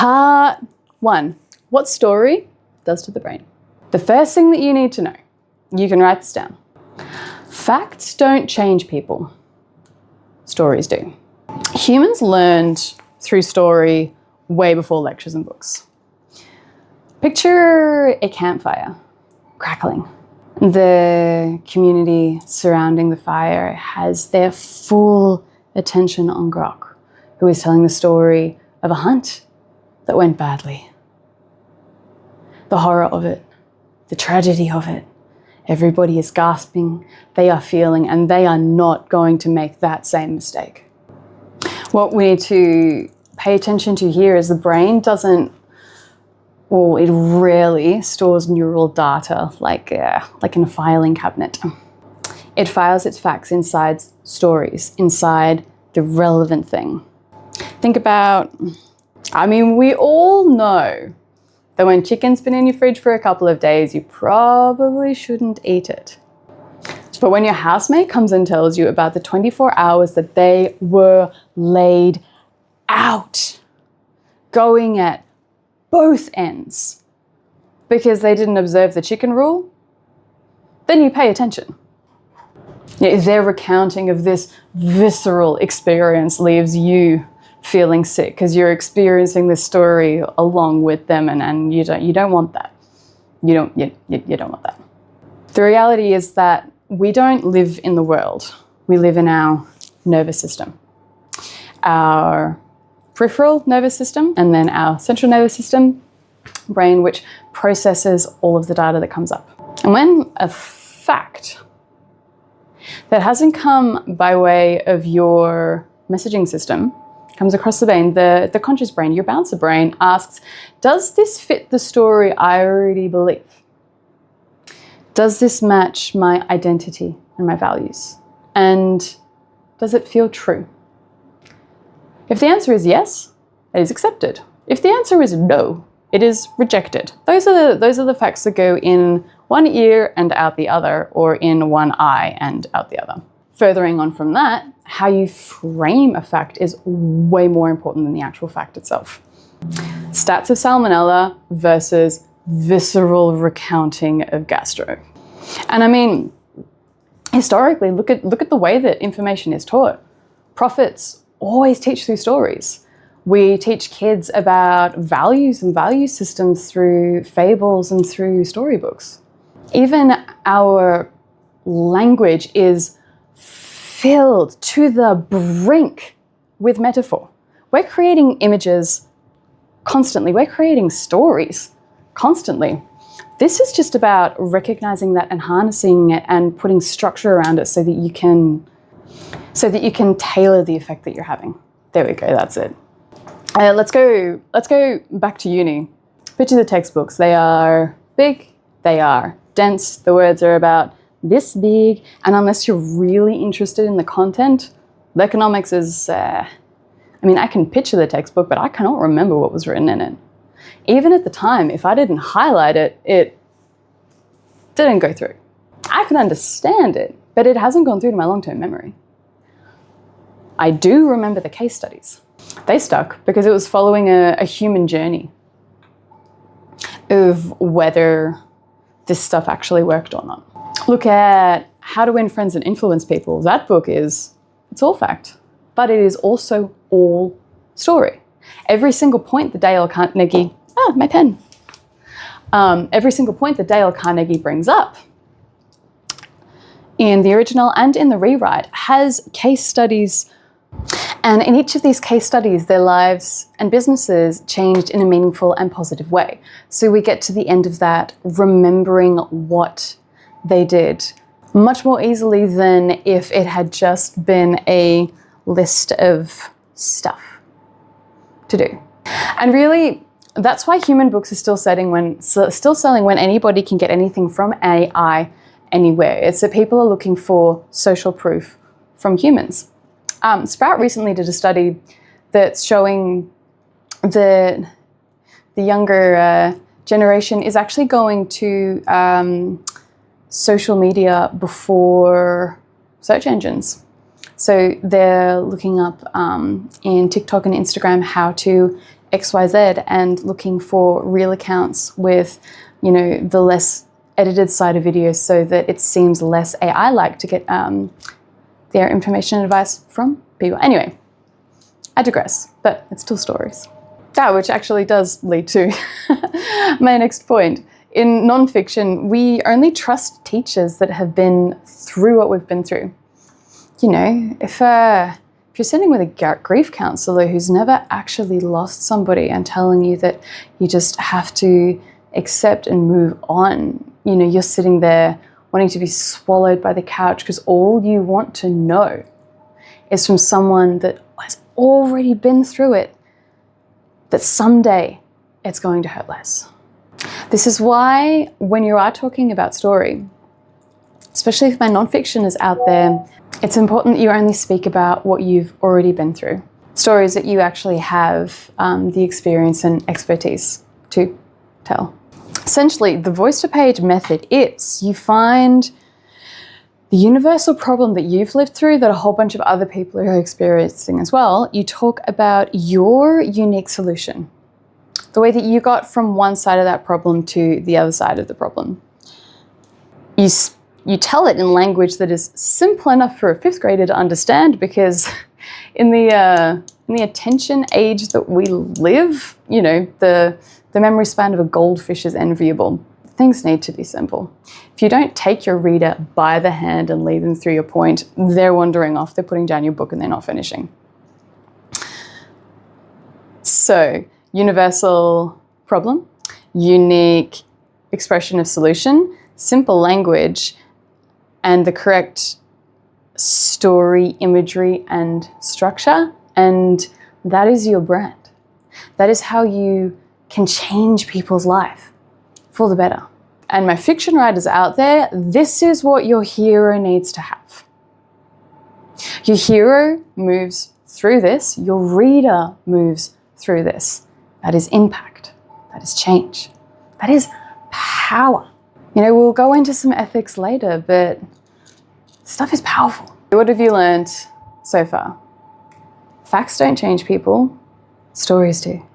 Part 1. What story does to the brain? The first thing that you need to know, you can write this down. Facts don't change people. Stories do. Humans learned through story way before lectures and books. Picture a campfire crackling. The community surrounding the fire has their full attention on Grok, who is telling the story of a hunt that went badly. The horror of it, the tragedy of it. Everybody is gasping, they are feeling, and they are not going to make that same mistake. What we need to pay attention to here is the brain doesn't, well, it rarely stores neural data like in a filing cabinet. It files its facts inside stories, inside the relevant thing. Think about, we all know that when chicken's been in your fridge for a couple of days, you probably shouldn't eat it. But when your housemate comes and tells you about the 24 hours that they were laid out, going at both ends because they didn't observe the chicken rule, then you pay attention. Their recounting of this visceral experience leaves you feeling sick because you're experiencing this story along with them, and you don't want that. You don't want that. The reality is that we don't live in the world. We live in our nervous system. Our peripheral nervous system, and then our central nervous system, brain, which processes all of the data that comes up. And when a fact that hasn't come by way of your messaging system comes across the brain, the conscious brain, your bouncer brain, asks, does this fit the story I already believe? Does this match my identity and my values? And does it feel true? If the answer is yes, it is accepted. If the answer is no, it is rejected. Those are the facts that go in one ear and out the other, or in one eye and out the other. Furthering on from that, how you frame a fact is way more important than the actual fact itself. Stats of salmonella versus visceral recounting of gastro. And historically, look at the way that information is taught. Prophets always teach through stories. We teach kids about values and value systems through fables and through storybooks. Even our language is filled to the brink with metaphor. We're creating images constantly. We're creating stories constantly. This is just about recognizing that and harnessing it and putting structure around it so that you can tailor the effect that you're having. There we go, that's it. Let's go back to uni. Picture the textbooks. They are big, they are dense, the words are about this big, and unless you're really interested in the content, the economics is, I can picture the textbook, but I cannot remember what was written in it. Even at the time, if I didn't highlight it, it didn't go through. I can understand it, but it hasn't gone through to my long-term memory. I do remember the case studies. They stuck because it was following a human journey of whether this stuff actually worked or not. Look at How to Win Friends and Influence People. That book it's all fact, but it is also all story. Every single point that Dale Carnegie, my pen. Every single point that Dale Carnegie brings up in the original and in the rewrite has case studies. And in each of these case studies, their lives and businesses changed in a meaningful and positive way. So we get to the end of that remembering what they did much more easily than if it had just been a list of stuff to do. And really, that's why human books are still selling when anybody can get anything from AI anywhere. It's that people are looking for social proof from humans. Sprout recently did a study that's showing that the younger generation is actually going to social media before search engines. So they're looking up in TikTok and Instagram how to XYZ and looking for real accounts with, you know, the less edited side of videos so that it seems less AI-like to get their information and advice from people. Anyway, I digress, but it's still stories. Which actually does lead to my next point. In nonfiction, we only trust teachers that have been through what we've been through. You know, if you're sitting with a grief counsellor who's never actually lost somebody and telling you that you just have to accept and move on, you know, you're sitting there wanting to be swallowed by the couch because all you want to know is from someone that has already been through it, that someday it's going to hurt less. This is why when you are talking about story, especially if my nonfiction is out there, it's important that you only speak about what you've already been through. Stories that you actually have the experience and expertise to tell. Essentially, the voice-to-page method is you find the universal problem that you've lived through that a whole bunch of other people are experiencing as well. You talk about your unique solution, the way that you got from one side of that problem to the other side of the problem. You tell it in language that is simple enough for a 5th grader to understand, because in the attention age that we live, you know, the memory span of a goldfish is enviable. Things need to be simple. If you don't take your reader by the hand and lead them through your point, they're wandering off, they're putting down your book and they're not finishing. So, universal problem, unique expression of solution, simple language, and the correct story, imagery, and structure, and that is your brand. That is how you can change people's life for the better. And my fiction writers out there, this is what your hero needs to have. Your hero moves through this, your reader moves through this. That is impact, that is change, that is power. You know, we'll go into some ethics later, but stuff is powerful. What have you learned so far? Facts don't change people, stories do.